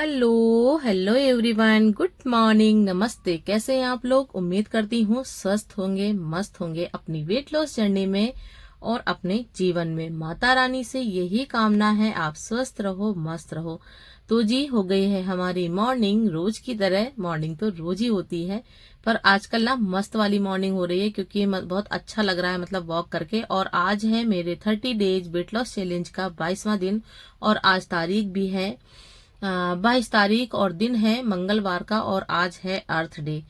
Hello hello everyone, good morning, नमस्ते। कैसे हैं आप लोग? उम्मीद करती हूँ स्वस्थ होंगे, मस्त होंगे अपनी वेट लॉस जर्नी में और अपने जीवन में। माता रानी से यही कामना है, आप स्वस्थ रहो, मस्त रहो। तो जी, हो गई है हमारी मॉर्निंग। रोज की तरह मॉर्निंग तो रोज ही होती है, पर आजकल ना मस्त वाली मॉर्निंग हो रही है क्योंकि बहुत अच्छा लग रहा है, मतलब वॉक करके। और आज है मेरे 30 डेज वेट लॉस चैलेंज का 22वां दिन और आज तारीख भी है 22 तारीख और दिन है मंगलवार का और आज है अर्थ डे,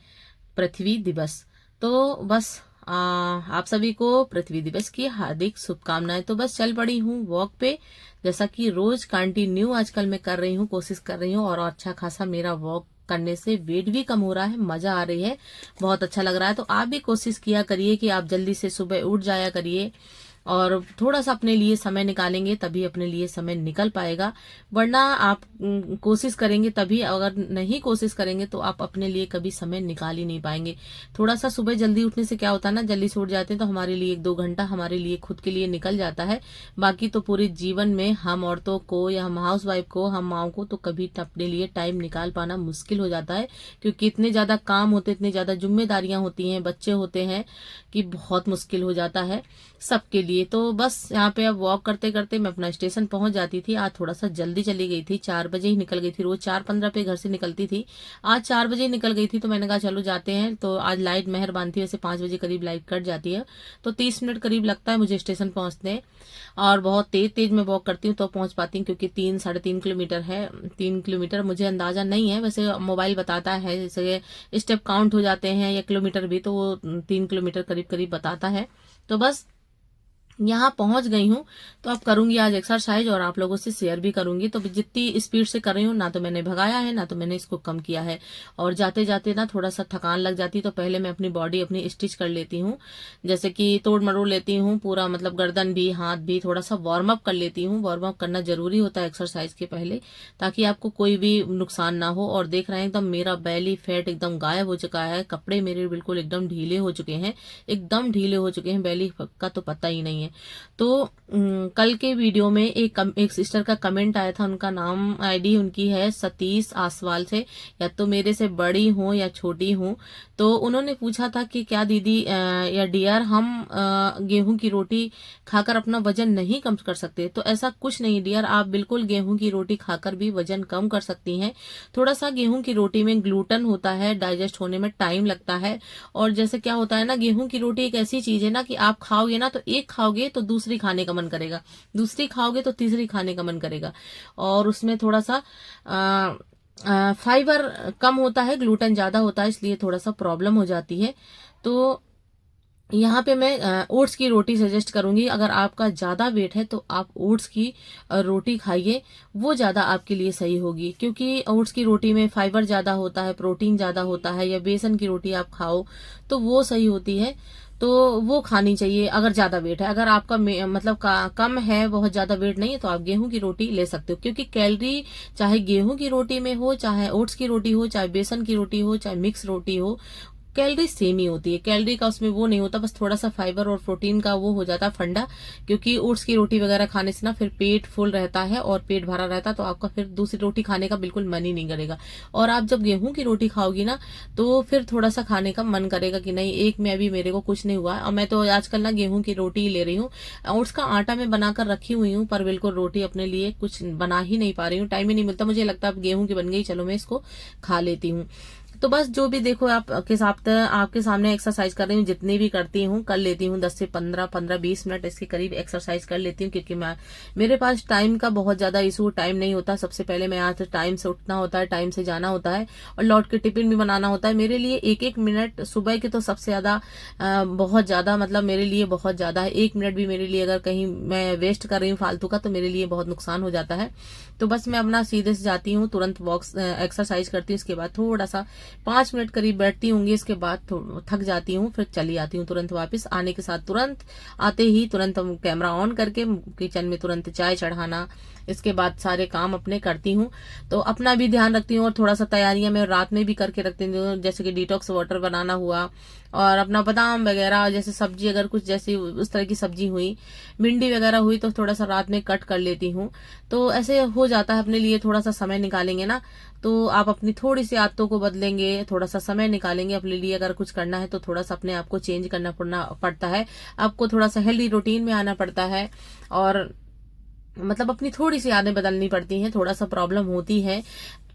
पृथ्वी दिवस। तो बस आप सभी को पृथ्वी दिवस की हार्दिक शुभकामनाएं। तो बस चल पड़ी हूँ वॉक पे, जैसा कि रोज कंटिन्यू आजकल मैं कर रही हूँ, कोशिश कर रही हूँ। और अच्छा खासा मेरा वॉक करने से वेट भी कम हो रहा है, मजा आ रही है, बहुत अच्छा लग रहा है। तो आप भी कोशिश किया करिए कि आप जल्दी से सुबह उठ जाया करिए और थोड़ा सा अपने लिए समय निकालेंगे तभी अपने लिए समय निकल पाएगा। वरना आप कोशिश करेंगे तभी, अगर नहीं कोशिश करेंगे तो आप अपने लिए कभी समय निकाल ही नहीं पाएंगे। थोड़ा सा सुबह जल्दी उठने से क्या होता है ना, जल्दी से उठ जाते हैं तो हमारे लिए 1-2 घंटा हमारे लिए खुद के लिए निकल जाता है। बाकी तो पूरे जीवन में हम औरतों को या हम हाउस वाइफ को, हम माओ को तो कभी अपने लिए टाइम निकाल पाना मुश्किल हो जाता है, क्योंकि इतने ज्यादा काम होते, इतनी ज्यादा जिम्मेदारियां होती हैं, बच्चे होते हैं कि बहुत मुश्किल हो जाता है सबके लिए। तो बस यहाँ पे अब वॉक करते करते मैं अपना स्टेशन पहुंच जाती थी। आज थोड़ा सा जल्दी चली गई थी, 4 बजे ही निकल गई थी। रोज 4:15 पे घर से निकलती थी, आज 4 बजे निकल गई थी। तो मैंने कहा चलो जाते हैं। तो आज लाइट मेहरबान थी, वैसे 5 बजे करीब लाइट कट जाती है, तो 30 मिनट करीब लगता है मुझे स्टेशन पहुंचने। और बहुत तेज तेज मैं वॉक करती हूँ तो पहुंच पाती हूँ, क्योंकि 3-3.5 किलोमीटर है। 3 किलोमीटर मुझे अंदाजा नहीं है, वैसे मोबाइल बताता है, जैसे स्टेप काउंट हो जाते हैं या किलोमीटर भी, तो वो 3 किलोमीटर करीब करीब बताता है। तो बस यहाँ पहुंच गई हूँ। तो अब करूंगी आज एक्सरसाइज और आप लोगों से शेयर भी करूंगी। तो जितनी स्पीड से कर रही हूँ, ना तो मैंने भगाया है ना तो मैंने इसको कम किया है। और जाते जाते ना थोड़ा सा थकान लग जाती, तो पहले मैं अपनी बॉडी अपनी स्टिच कर लेती हूँ, जैसे कि तोड़ मरोड़ लेती हूँ पूरा, मतलब गर्दन भी हाथ भी थोड़ा सा वार्म अप कर लेती हूँ। वार्म अप करना जरूरी होता है एक्सरसाइज के पहले, ताकि आपको कोई भी नुकसान ना हो। और देख रहे हैं एकदम मेरा बेली फैट एकदम गायब हो चुका है, कपड़े मेरे बिल्कुल एकदम ढीले हो चुके हैं, एकदम ढीले हो चुके हैं, बेली का तो पता ही नहीं है। तो कल के वीडियो में एक सिस्टर का कमेंट आया था, उनका नाम आईडी उनकी है सतीश आसवाल से, या तो मेरे से बड़ी हूँ या छोटी हूँ। तो उन्होंने पूछा था कि क्या दीदी या डियर, हम गेहूं की रोटी खाकर अपना वजन नहीं कम कर सकते? तो ऐसा कुछ नहीं डियर, आप बिल्कुल गेहूं की रोटी खाकर भी वजन कम कर सकती हैं। थोड़ा सा गेहूं की रोटी में ग्लूटन होता है, डाइजेस्ट होने में टाइम लगता है। और जैसे क्या होता है ना, गेहूं की रोटी एक ऐसी चीज है ना कि आप खाओगे ना तो एक खाओगे तो दूसरी खाने का मन करेगा, दूसरी खाओगे तो तीसरी खाने का मन करेगा। और उसमें थोड़ा सा फाइबर कम होता है, ग्लूटेन ज्यादा होता है, इसलिए थोड़ा सा प्रॉब्लम हो जाती है। तो यहाँ पे मैं ओट्स की रोटी सजेस्ट करूंगी। अगर आपका ज्यादा वेट है तो आप ओट्स की रोटी खाइए, वो ज्यादा आपके लिए सही होगी, क्योंकि ओट्स की रोटी में फाइबर ज्यादा होता है, प्रोटीन ज्यादा होता है। या बेसन की रोटी आप खाओ तो वो सही होती है, तो वो खानी चाहिए अगर ज्यादा वेट है। अगर आपका मतलब कम है, बहुत ज्यादा वेट नहीं है, तो आप गेहूं की रोटी ले सकते हो, क्योंकि कैलोरी चाहे गेहूं की रोटी में हो, चाहे ओट्स की रोटी हो, चाहे बेसन की रोटी हो, चाहे मिक्स रोटी हो, कैलोरी सेम ही होती है। कैलोरी का उसमें वो नहीं होता, बस थोड़ा सा फाइबर और प्रोटीन का वो हो जाता है फंडा। क्योंकि ओट्स की रोटी वगैरह खाने से ना फिर पेट फुल रहता है और पेट भरा रहता है, तो आपका फिर दूसरी रोटी खाने का बिल्कुल मन ही नहीं करेगा। और आप जब गेहूं की रोटी खाओगी ना तो फिर थोड़ा सा खाने का मन करेगा कि नहीं, एक में अभी मेरे को कुछ नहीं हुआ। और मैं तो आजकल ना गेहूं की रोटी ही ले रही हूँ। ओट्स का आटा मैं बनाकर रखी हुई हूँ, पर बिल्कुल रोटी अपने लिए कुछ बना ही नहीं पा रही हूँ, टाइम ही नहीं मिलता। मुझे लगता है अब गेहूं की बन गई, चलो मैं इसको खा लेती हूँ। तो बस जो भी देखो आपके सामने एक्सरसाइज कर रही हूँ, जितनी भी करती हूँ कर लेती हूँ, 10 से 15-20 मिनट इसके करीब एक्सरसाइज कर लेती हूँ, क्योंकि मेरे पास टाइम का बहुत ज्यादा इशू, टाइम नहीं होता। सबसे पहले मैं यहाँ से टाइम से उठना होता है, टाइम से जाना होता है, और लौट के टिफिन भी बनाना होता है। मेरे लिए एक एक मिनट सुबह के तो सबसे ज्यादा बहुत ज्यादा, मतलब मेरे लिए बहुत ज्यादा है। 1 मिनट भी मेरे लिए अगर कहीं मैं वेस्ट कर रही हूँ फालतू का, तो मेरे लिए बहुत नुकसान हो जाता है। तो बस मैं अपना सीधे से जाती हूँ, तुरंत वॉक एक्सरसाइज करती हूँ, इसके बाद थोड़ा सा 5 मिनट करीब बैठती होंगी, इसके बाद थक जाती हूँ, फिर चली आती हूँ तुरंत वापस। आने के साथ तुरंत आते ही तुरंत कैमरा ऑन करके किचन में तुरंत चाय चढ़ाना, इसके बाद सारे काम अपने करती हूँ। तो अपना भी ध्यान रखती हूँ और थोड़ा सा तैयारियां मैं रात में भी करके रखती हूँ, जैसे कि डिटॉक्स वाटर बनाना हुआ, और अपना बादाम वगैरह जैसे सब्जी, अगर कुछ जैसे उस तरह की सब्जी हुई, भिंडी वगैरह हुई तो थोड़ा सा रात में कट कर लेती हूँ। तो ऐसे हो जाता है, अपने लिए थोड़ा सा समय निकालेंगे ना तो आप अपनी थोड़ी सी आदतों को बदलेंगे, थोड़ा सा समय निकालेंगे अपने लिए, अगर कुछ करना है तो थोड़ा सा अपने आप को चेंज करना पड़ता है, आपको थोड़ा सा हेल्दी रूटीन में आना पड़ता है, और मतलब अपनी थोड़ी सी आदतें बदलनी पड़ती हैं। थोड़ा सा प्रॉब्लम होती है,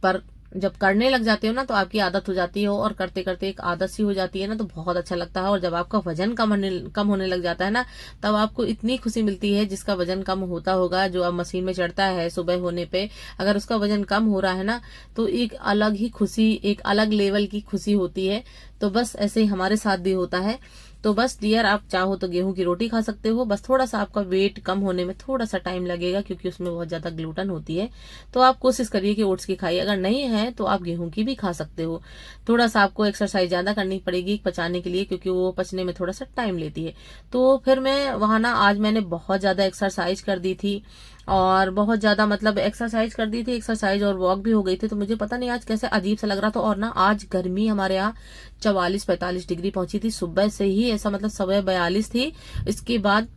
पर जब करने लग जाते हो ना तो आपकी आदत हो जाती है, और करते करते एक आदत सी हो जाती है ना तो बहुत अच्छा लगता है। और जब आपका वजन कम होने लग जाता है ना, तब आपको इतनी खुशी मिलती है। जिसका वजन कम होता होगा, जो अब मशीन में चढ़ता है सुबह होने पे, अगर उसका वजन कम हो रहा है ना तो एक अलग ही खुशी, एक अलग लेवल की खुशी होती है। तो बस ऐसे ही हमारे साथ भी होता है। तो बस डियर, आप चाहो तो गेहूं की रोटी खा सकते हो, बस थोड़ा सा आपका वेट कम होने में थोड़ा सा टाइम लगेगा, क्योंकि उसमें बहुत ज्यादा ग्लूटन होती है। तो आप कोशिश करिए कि ओट्स की खाइए, अगर नहीं है तो आप गेहूं की भी खा सकते हो। थोड़ा सा आपको एक्सरसाइज ज्यादा करनी पड़ेगी पचाने के लिए, क्योंकि वो पचने में थोड़ा सा टाइम लेती है। तो फिर मैं वहां ना, आज मैंने बहुत ज्यादा एक्सरसाइज कर दी थी, और बहुत ज्यादा मतलब एक्सरसाइज कर दी थी, एक्सरसाइज और वॉक भी हो गई थी। तो मुझे पता नहीं आज कैसे अजीब सा लग रहा था। और ना आज गर्मी हमारे यहाँ 44-45 डिग्री पहुंची थी सुबह से ही, ऐसा मतलब सुबह 42 थी, इसके बाद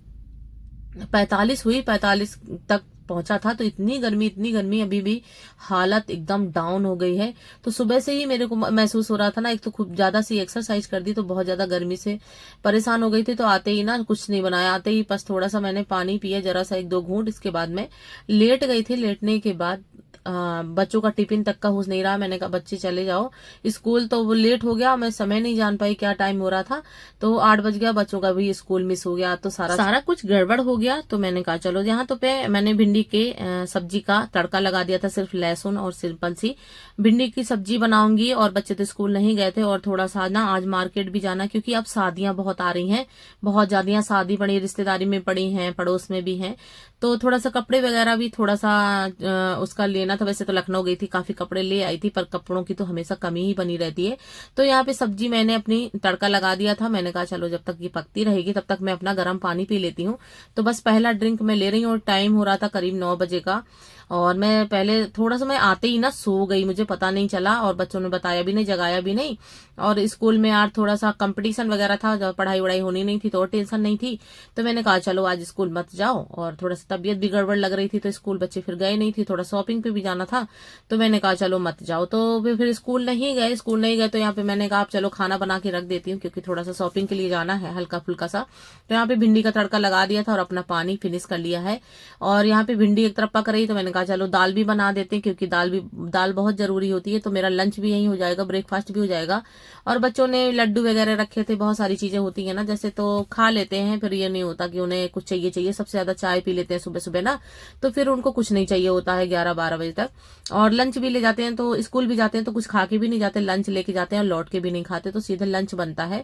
45 हुई, 45 तक पहुंचा था। तो इतनी गर्मी अभी भी हालत एकदम डाउन हो गई है। तो सुबह से ही मेरे को महसूस हो रहा था ना, एक तो खूब ज्यादा सी एक्सरसाइज कर दी तो बहुत ज्यादा गर्मी से परेशान हो गई थी। तो आते ही ना कुछ नहीं बनाया, आते ही बस थोड़ा सा मैंने पानी पिया, जरा सा 1-2 घूंट, इसके बाद मैं लेट गई थी। लेटने के बाद बच्चों का टिफिन तक का होश नहीं रहा। मैंने कहा बच्चे चले जाओ स्कूल, तो वो लेट हो गया, मैं समय नहीं जान पाई क्या टाइम हो रहा था। तो 8 बज गया, बच्चों का भी स्कूल मिस हो गया, तो सारा कुछ गड़बड़ हो गया। तो मैंने कहा चलो, यहाँ तो पे मैंने भिंडी के सब्जी का तड़का लगा दिया था, सिर्फ लहसुन और सिंपल सी भिंडी की सब्जी बनाऊंगी। और बच्चे तो स्कूल नहीं गए थे, और थोड़ा सा ना आज मार्केट भी जाना, क्योंकि अब शादियां बहुत आ रही हैं, बहुत ज्यादा शादी बड़ी रिश्तेदारी में पड़ी हैं, पड़ोस में भी हैं। तो थोड़ा सा कपड़े वगैरह भी थोड़ा सा उसका लेना था। वैसे तो लखनऊ गई थी, काफी कपड़े ले आई थी, पर कपड़ों की तो हमेशा कमी ही बनी रहती है। तो यहाँ पे सब्जी मैंने अपनी तड़का लगा दिया था। मैंने कहा चलो, जब तक ये पकती रहेगी तब तक मैं अपना गर्म पानी पी लेती हूँ। तो बस पहला ड्रिंक मैं ले रही हूँ, और टाइम हो रहा था करीब 9 बजे का। और मैं पहले थोड़ा सा, मैं आते ही ना सो गई, मुझे पता नहीं चला, और बच्चों ने बताया भी नहीं, जगाया भी नहीं। और स्कूल में यार थोड़ा सा कंपटीशन वगैरह था, जब पढ़ाई वढ़ाई होनी नहीं थी तो और टेंशन नहीं थी। तो मैंने कहा चलो आज स्कूल मत जाओ, और थोड़ा सा तबीयत भी गड़बड़ लग रही थी, तो स्कूल बच्चे फिर गए नहीं थे, थोड़ा शॉपिंग पे भी जाना था। तो मैंने कहा चलो मत जाओ, तो फिर स्कूल नहीं गए। तो यहाँ पे मैंने कहा आप चलो खाना बना के रख देती हूँ, क्योंकि थोड़ा सा शॉपिंग के लिए जाना है हल्का फुल्का सा। तो यहाँ पे भिंडी का तड़का लगा दिया था, और अपना पानी फिनिश कर लिया है। और यहाँ पे भिंडी एक तरफ पक रही, तो मैंने कहा चलो दाल भी बना देते हैं, क्योंकि दाल बहुत जरूरी होती है। तो मेरा लंच भी यही हो जाएगा, ब्रेकफास्ट भी हो जाएगा। और बच्चों ने लड्डू वगैरह रखे थे, बहुत सारी चीजें होती है ना, जैसे तो खा लेते हैं, फिर ये नहीं होता कि उन्हें कुछ चाहिए। सबसे ज्यादा चाय पी लेते हैं सुबह सुबह ना, तो फिर उनको कुछ नहीं चाहिए होता है 11-12 बजे तक। और लंच भी ले जाते हैं, तो स्कूल भी जाते हैं तो कुछ खा के भी नहीं जाते, लंच लेके जाते हैं और लौट के भी नहीं खाते, तो सीधे लंच बनता है।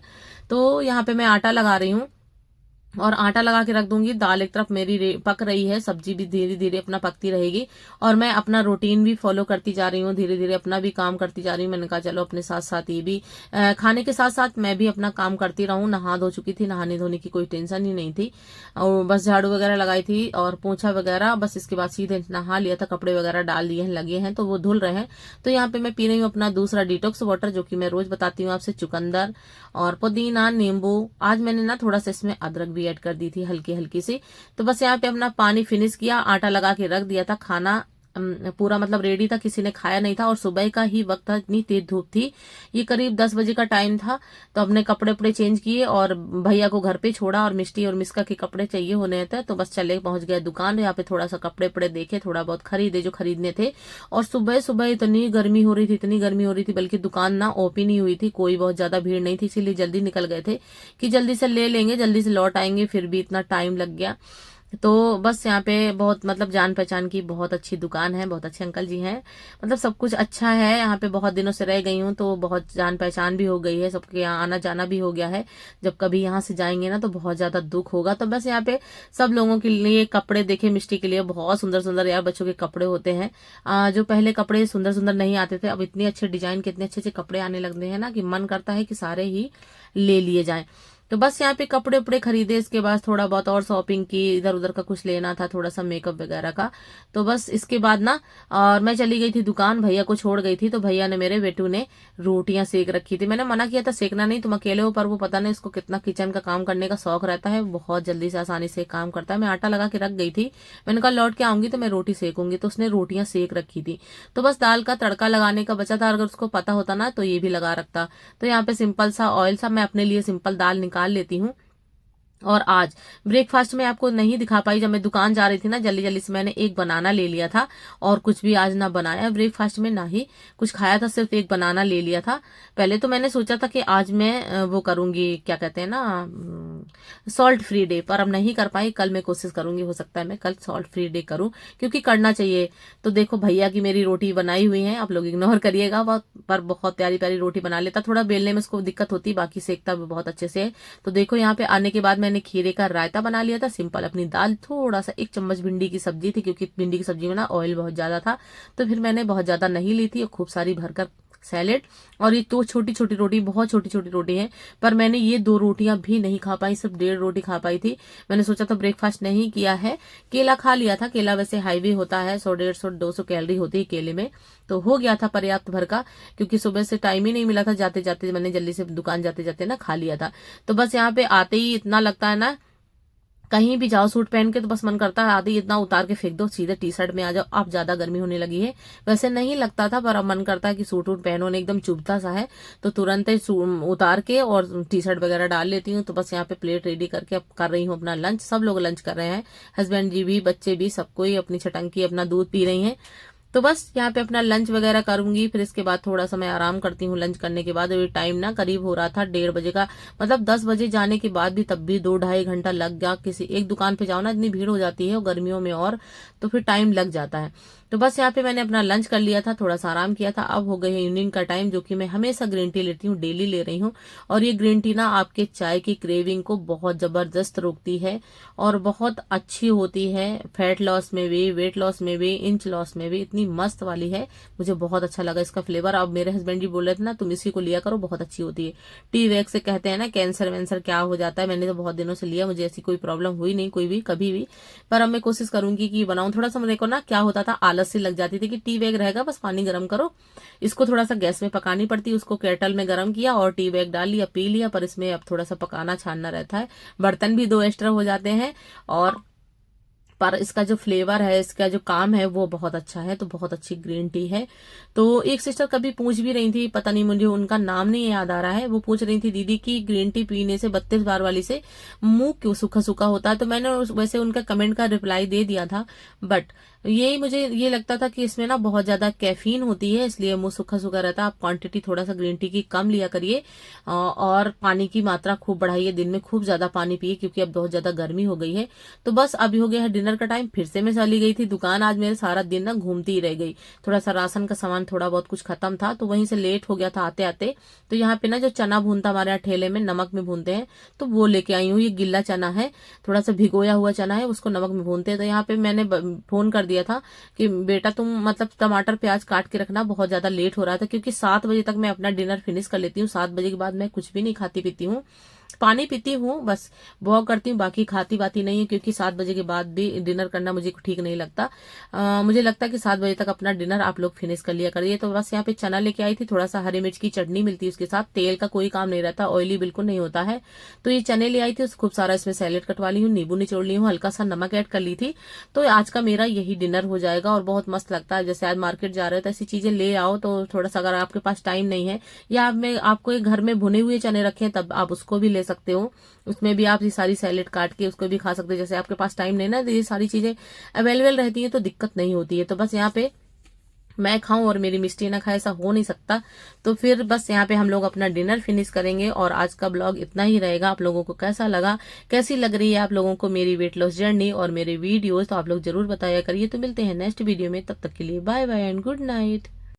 तो यहाँ पे मैं आटा लगा रही हूँ, और आटा लगा के रख दूंगी। दाल एक तरफ मेरी पक रही है, सब्जी भी धीरे धीरे अपना पकती रहेगी। और मैं अपना रूटीन भी फॉलो करती जा रही हूँ, धीरे धीरे अपना भी काम करती जा रही हूँ। मैंने कहा चलो अपने साथ साथ ये भी खाने के साथ साथ मैं भी अपना काम करती रहूं। नहा धो चुकी थी, नहाने धोने की कोई टेंशन ही नहीं थी, और बस झाड़ू वगैरह लगाई थी और पोछा वगैरह, बस इसके बाद सीधे नहा लिया था, कपड़े वगैरह डाल दिए हैं, लगे हैं तो वो धुल रहे हैं। तो यहाँ पे मैं पी रही हूँ अपना दूसरा डिटॉक्स वाटर, जो कि मैं रोज बताती हूँ आपसे, चुकंदर और पुदीना, नींबू। आज मैंने ना थोड़ा सा इसमें अदरक भी ऐड कर दी थी, हल्की हल्की सी। तो बस यहाँ पे अपना पानी फिनिश किया, आटा लगा के रख दिया था। खाना पूरा मतलब रेडी था, किसी ने खाया नहीं था, और सुबह का ही वक्त था, इतनी तेज धूप थी। ये करीब 10 बजे का टाइम था। तो अपने कपड़े उपड़े चेंज किए और भैया को घर पे छोड़ा, और मिष्टी और मिस्का के कपड़े चाहिए होने थे, तो बस चले पहुंच गए दुकान। यहाँ पे थोड़ा सा कपड़े उपड़े देखे, थोड़ा बहुत खरीदे जो खरीदने थे। और सुबह सुबह इतनी गर्मी हो रही थी, बल्कि दुकान ना ओपन ही हुई थी, कोई बहुत ज्यादा भीड़ नहीं थी, इसीलिए जल्दी निकल गए थे कि जल्दी से ले लेंगे, जल्दी से लौट आएंगे। फिर भी इतना टाइम लग गया। तो बस यहाँ पे बहुत मतलब जान पहचान की बहुत अच्छी दुकान है, बहुत अच्छे अंकल जी हैं, मतलब सब कुछ अच्छा है। यहाँ पे बहुत दिनों से रह गई हूँ, तो बहुत जान पहचान भी हो गई है, सबके यहाँ आना जाना भी हो गया है। जब कभी यहाँ से जाएंगे ना तो बहुत ज्यादा दुख होगा। तो बस यहाँ पे सब लोगों के लिए कपड़े देखे, मिष्टी के लिए बहुत सुंदर सुंदर यार बच्चों के कपड़े होते हैं। जो पहले कपड़े सुंदर सुंदर नहीं आते थे, अब इतने अच्छे डिजाइन के इतने अच्छे अच्छे कपड़े आने लगे हैं ना, कि मन करता है कि सारे ही ले लिए जाएं। तो बस यहाँ पे कपड़े उपड़े खरीदे, इसके बाद थोड़ा बहुत और शॉपिंग की, इधर उधर का कुछ लेना था, थोड़ा सा मेकअप वगैरह का। तो बस इसके बाद ना और मैं चली गई थी दुकान, भैया को छोड़ गई थी। तो भैया ने, मेरे बेटू ने रोटियां सेक रखी थी। मैंने मना किया था सेकना नहीं, तुम अकेले हो, पर वो पता नहीं उसको कितना किचन का काम करने का शौक रहता है, बहुत जल्दी से आसानी से काम करता है। मैं आटा लगा के रख गई थी, मैंने कहा लौट के आऊंगी तो मैं रोटी सेकूंगी, तो उसने रोटियां सेक रखी थी। तो बस दाल का तड़का लगाने का बचा था, अगर उसको पता होता ना तो ये भी लगा रखता। तो यहाँ पे सिंपल सा ऑयल सा मैं अपने लिए सिंपल दाल निकाल लेती हूँ। और आज ब्रेकफास्ट में आपको नहीं दिखा पाई, जब मैं दुकान जा रही थी ना जल्दी जल्दी से, मैंने एक बनाना ले लिया था और कुछ भी आज ना बनाया ब्रेकफास्ट में, ना ही कुछ खाया था, सिर्फ एक बनाना ले लिया था। पहले तो मैंने सोचा था कि आज मैं वो करूंगी, क्या कहते हैं ना, सॉल्ट फ्री डे, पर अब नहीं कर पाई। कल मैं कोशिश करूंगी, हो सकता है मैं कल सॉल्ट फ्री डे करूं, क्योंकि करना चाहिए। तो देखो भैया की मेरी रोटी बनाई हुई है, आप लोग इग्नोर करिएगा, पर बहुत प्यारी प्यारी रोटी बना लेता। थोड़ा बेलने में उसको दिक्कत होती, बाकी सेकता भी बहुत अच्छे से। तो देखो यहाँ पे आने के बाद मैंने खीरे का रायता बना लिया था, सिंपल अपनी दाल, थोड़ा सा 1 चम्मच भिंडी की सब्जी थी, क्योंकि भिंडी की सब्जी में ना ऑयल बहुत ज्यादा था, तो फिर मैंने बहुत ज्यादा नहीं ली थी, और खूब सारी भरकर सैलेड। और ये तो छोटी छोटी रोटी, बहुत छोटी छोटी रोटी है, पर मैंने ये 2 रोटियां भी नहीं खा पाई, सिर्फ 1.5 रोटी खा पाई थी। मैंने सोचा था ब्रेकफास्ट नहीं किया है, केला खा लिया था। केला वैसे हाईवे होता है, 100 150 200 कैलोरी होती है केले में, तो हो गया था पर्याप्त भर का, क्योंकि सुबह से टाइम ही नहीं मिला था, जाते जाते मैंने जल्दी से दुकान जाते जाते ना खा लिया था। तो बस यहाँ पे आते ही इतना लगता है ना, कहीं भी जाओ सूट पहन के तो बस मन करता है आधी इतना उतार के फेंक दो, सीधे टी शर्ट में आ जाओ। अब ज्यादा गर्मी होने लगी है, वैसे नहीं लगता था, पर अब मन करता है कि सूट वूट पहनो, ने एकदम चुभता सा है, तो तुरंत ही उतार के और टी शर्ट वगैरह डाल लेती हूँ। तो बस यहाँ पे प्लेट रेडी करके अब कर रही हूँ अपना लंच। सब लोग लंच कर रहे हैं, हस्बैंड जी भी, बच्चे भी, सबको ही अपनी छटंकी अपना दूध पी रही है। तो बस यहाँ पे अपना लंच वगैरह करूंगी, फिर इसके बाद थोड़ा सा मैं आराम करती हूँ। लंच करने के बाद ये टाइम ना करीब हो रहा था 1:30 बजे का, मतलब 10 बजे जाने के बाद भी तब भी 2-2.5 घंटा लग गया। किसी एक दुकान पे जाओ ना, इतनी भीड़ हो जाती है और गर्मियों में, और तो फिर टाइम लग जाता है। तो बस यहाँ पे मैंने अपना लंच कर लिया था, थोड़ा सा आराम किया था। अब हो गई है इवनिंग का टाइम, जो कि मैं हमेशा ग्रीन टी लेती हूँ, डेली ले रही हूँ। और ये ग्रीन टी ना आपके चाय की क्रेविंग को बहुत जबरदस्त रोकती है और बहुत अच्छी होती है, फैट लॉस में भी, वेट लॉस में भी, इंच लॉस में भी, इतनी मस्त वाली है। मुझे बहुत अच्छा लगा इसका फ्लेवर। अब मेरे हस्बैंड जी बोल रहे थे ना, तुम इसी को लिया करो, बहुत अच्छी होती है। टी वैक से कहते हैं ना कैंसर वैंसर क्या हो जाता है, मैंने तो बहुत दिनों से लिया, मुझे ऐसी कोई प्रॉब्लम हुई नहीं कोई भी कभी भी। पर अब मैं कोशिश करूंगी कि बनाऊं। थोड़ा सा मेरे को ना क्या होता था, आलस सी लग जाती थी कि टी बैग रहेगा, बस पानी गर्म करो, इसको थोड़ा सा गैस में पकानी पड़ती, उसको केटल में गर्म किया और टी बैग डाल लिया, पी लिया। पर इसमें अब थोड़ा सा पकाना छानना रहता है, बर्तन भी 2 एक्स्ट्रा हो जाते हैं, और पर इसका जो फ्लेवर है, इसका जो काम है वो बहुत अच्छा है। तो बहुत अच्छी ग्रीन टी है। तो एक सिस्टर कभी पूछ भी रही थी, पता नहीं मुझे उनका नाम नहीं याद आ रहा है, वो पूछ रही थी दीदी की ग्रीन टी पीने से 32 बार वाली से मुंह क्यों सूखा सूखा होता है। तो मैंने वैसे उनका कमेंट का रिप्लाई दे दिया था, बट ये मुझे ये लगता था कि इसमें ना बहुत ज्यादा कैफीन होती है, इसलिए मुंह सूखा सूखा रहता है। आप क्वांटिटी थोड़ा सा ग्रीन टी की कम लिया करिए, और पानी की मात्रा खूब बढ़ाइए, दिन में खूब ज्यादा पानी पिए, क्योंकि अब बहुत ज्यादा गर्मी हो गई है। तो बस अभी हो गया है डिनर का टाइम, फिर से मैं चली गई थी दुकान। आज मेरे सारा दिन ना घूमती ही रह गई, थोड़ा सा राशन का सामान थोड़ा बहुत कुछ खत्म था, तो वहीं से लेट हो गया था आते आते। तो यहाँ पे ना जो चना भूनता हमारे यहाँ ठेले में नमक में भूनते हैं, तो वो लेके आई हूँ। ये गिल्ला चना है, थोड़ा सा भिगोया हुआ चना है, उसको नमक में भूनते हैं। तो यहाँ पे मैंने फोन कर दिया था कि बेटा तुम मतलब टमाटर प्याज काट के रखना, बहुत ज्यादा लेट हो रहा था, क्योंकि 7 बजे तक मैं अपना डिनर फिनिश कर लेती हूँ। 7 बजे के बाद मैं कुछ भी नहीं खाती पीती हूँ, पानी पीती हूँ, बस वॉक करती हूँ, बाकी खाती बाती नहीं है, क्योंकि 7 बजे के बाद भी डिनर करना मुझे ठीक नहीं लगता। मुझे लगता है कि 7 बजे तक अपना डिनर आप लोग फिनिश कर लिया करिए। तो बस यहाँ पे चना लेके आई थी, थोड़ा सा हरी मिर्च की चटनी मिलती है उसके साथ, तेल का कोई काम नहीं रहता, ऑयली बिल्कुल नहीं होता है। तो ये चने ले आई थी, खूब सारा इसमें सैलेड कटवा ली हूँ, नींबू निचोड़ ली हूँ, हल्का सा नमक ऐड कर ली थी। तो आज का मेरा यही डिनर हो जाएगा, और बहुत मस्त लगता है। जैसे आज मार्केट जा रहे हो तो ऐसी चीजें ले आओ, तो थोड़ा सा अगर आपके पास टाइम नहीं है, या आपको एक घर में भुने हुए चने रखे हैं, तब आप उसको भी ले सकते हो, उसमें भी आप ये सारी सैलेड काट के उसको भी खा सकते हो। जैसे आपके पास टाइम नहीं ना, तो ये सारी चीजें अवेलेबल रहती है, तो दिक्कत नहीं होती है। तो बस यहाँ पे मैं खाऊं और मेरी मिस्टी ना खाए, ऐसा हो नहीं सकता। तो फिर बस यहाँ पे हम लोग अपना डिनर फिनिश करेंगे, और आज का ब्लॉग इतना ही रहेगा। आप लोगों को कैसा लगा, कैसी लग रही है आप लोगों को मेरी वेट लॉस जर्नी और मेरे वीडियोस, तो आप लोग जरूर बताया करिए। तो मिलते हैं नेक्स्ट वीडियो में, तब तक के लिए bye bye and good night.